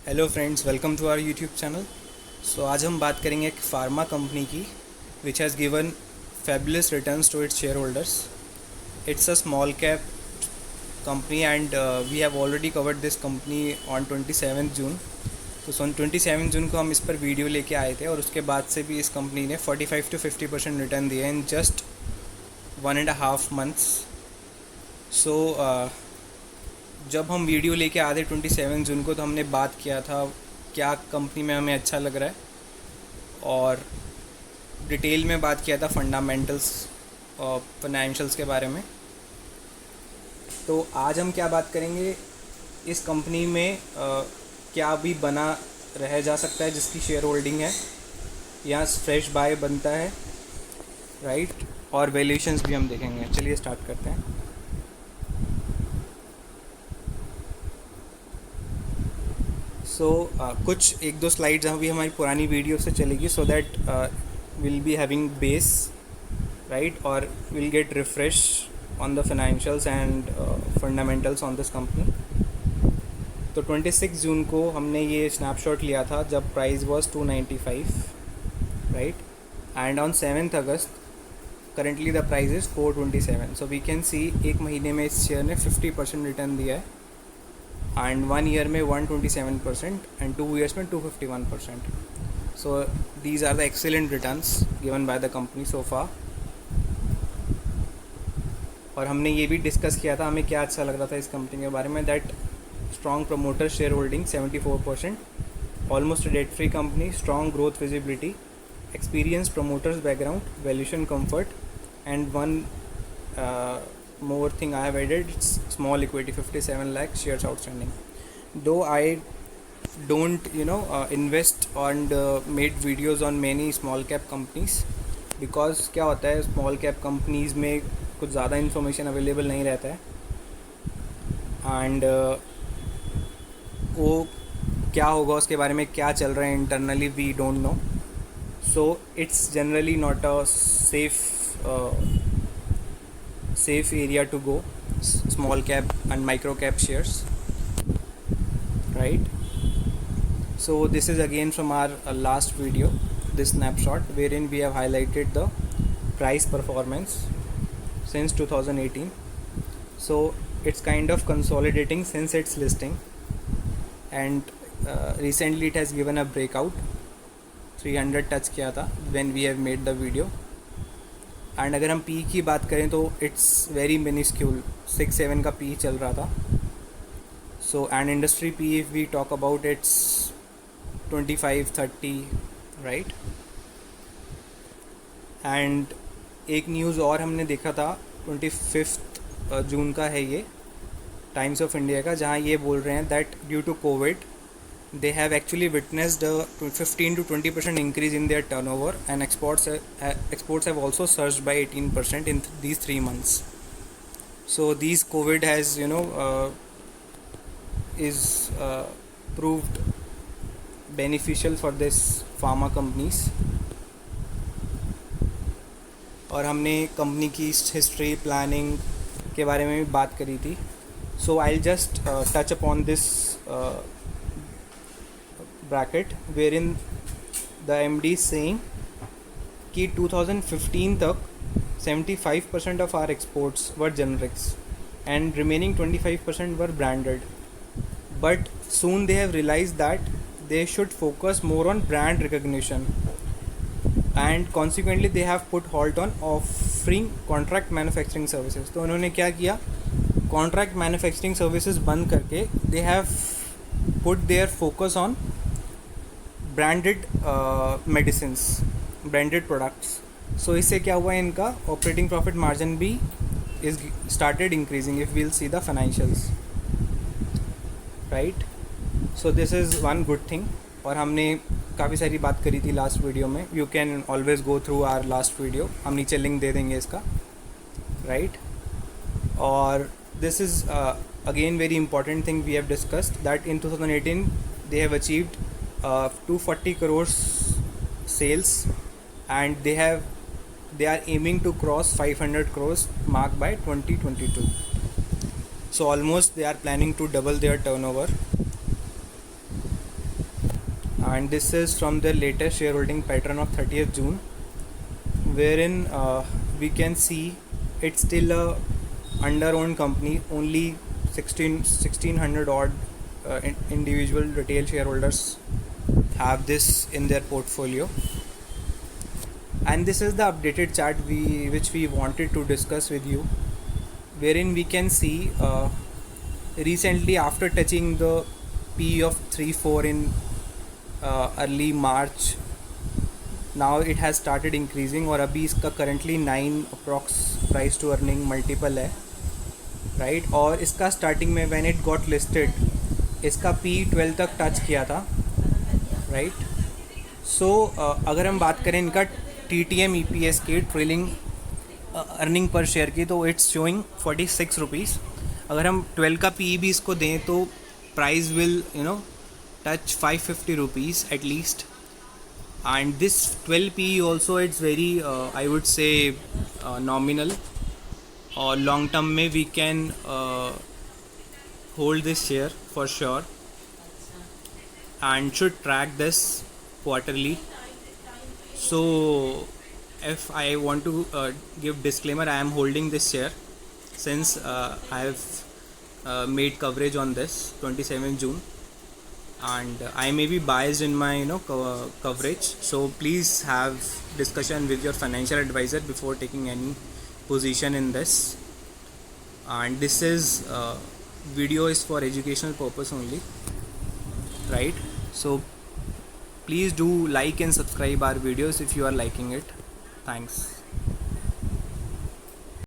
Hello friends, welcome to our YouTube channel. So आज हम बात करेंगे एक फार्मा कंपनी की which has given fabulous returns to its shareholders. It's a small cap company and we have already covered this company on 27 June. तो 27 जून को हम इस पर वीडियो लेके आए थे और उसके बाद से भी इस कंपनी ने 45 to 50% रिटर्न दिया इन जस्ट 1.5 months। सो जब हम वीडियो लेके आए थे 27 जून को, तो हमने बात किया था क्या कंपनी में हमें अच्छा लग रहा है, और डिटेल में बात किया था फंडामेंटल्स और फाइनेंशियल्स के बारे में। तो आज हम क्या बात करेंगे, इस कंपनी में क्या भी बना रह जा सकता है जिसकी शेयर होल्डिंग है, या फ्रेश बाय बनता है, राइट, और वैल्यूएशंस भी हम देखेंगे। चलिए स्टार्ट करते हैं। कुछ एक दो स्लाइड्स अभी हमारी पुरानी वीडियो से चलेगी, so that will be having base, right, और will get refresh on the financials and fundamentals on this company. तो 26 जून को हमने ये स्नैपशॉट लिया था जब price was 295, right, and on 7th August currently the price is 427। So we can see एक महीने में इस शेयर ने 50% रिटर्न दिया है, and 1 year में 127% and 2 years में 251%. So these are the excellent returns given by the company so far. और हमने ये भी डिस्कस किया था हमें क्या अच्छा लग रहा था इस कंपनी के बारे में, that strong promoter share holding 74%, almost debt free company, strong growth visibility, experience promoters background, valuation comfort, and one more thing I have added, it's small equity, 57 lakh shares outstanding. Though I don't invest and made videos on many small cap companies, because क्या होता है small cap companies में कुछ ज़्यादा information available नहीं रहता है, and वो क्या होगा उसके बारे में क्या चल रहा है internally we don't know, so it's generally not a safe area to go, small cap and micro cap shares, right? So this is again from our last video, this snapshot wherein we have highlighted the price performance since 2018. So it's kind of consolidating since its listing, and recently it has given a breakout, 300 touch किया था when we have made the video. And अगर हम P की बात करें तो it's very minuscule, 6-7 का P चल रहा था. So and industry P if we talk about its 25-30, right. And एक न्यूज़ और हमने देखा था 25 जून का है ये, टाइम्स ऑफ इंडिया का, जहाँ ये बोल रहे हैं that due to Covid they have actually witnessed a 15 to 20% increase in their turnover, and exports have also surged by 18% in these 3 months. So these COVID has is proved beneficial for this pharma companies. और हमने company की history, planning के बारे में भी बात करी थी. So I will just touch upon this bracket wherein the MD is saying कि 2015 तक 75% of our exports were generics and remaining 25% were branded, but soon they have realized that they should focus more on brand recognition, and consequently they have put halt on offering contract manufacturing services. तो उन्होंने क्या किया, contract manufacturing services बंद करके they have put their focus on branded medicines, branded products. So इससे क्या हुआ, इनका ऑपरेटिंग प्रॉफिट मार्जिन भी is started increasing if we'll see the financials, right. So this is one good thing. और हमने काफ़ी सारी बात करी थी लास्ट वीडियो में. You can always go through our last video, हम नीचे लिंक दे देंगे इसका, राइट. और this is again very important thing we have discussed that in 2018 they have achieved 240 crores sales, and they are aiming to cross 500 crores mark by 2022. So almost they are planning to double their turnover. and this is from their latest shareholding pattern of 30th June, wherein we can see it's still a under-owned company. Only 1600 odd individual retail shareholders have this in their portfolio. And this is the updated chart which we wanted to discuss with you, wherein we can see recently, after touching the P of 3-4 in early March, now it has started increasing और अभी इसका currently 9 approx price to earning multiple है, right. और इसका starting में when it got listed इसका P12 तक touch किया था, राइट. सो अगर हम बात करें इनका TTM EPS की ट्रेलिंग अर्निंग पर शेयर की, तो इट्स शोइंग 46 रुपीज़. अगर हम 12 का PE भी इसको दें तो price will touch 550 rupees at least. And this 12 PE also, it's very I would say nominal, or long term may we can hold this share for sure and should track this quarterly. So if I want to give disclaimer, I am holding this share since I have made coverage on this 27 June, and I may be biased in my coverage, so please have discussion with your financial advisor before taking any position in this. And this is video is for educational purpose only, right? So please do like and subscribe our videos if you are liking it. Thanks.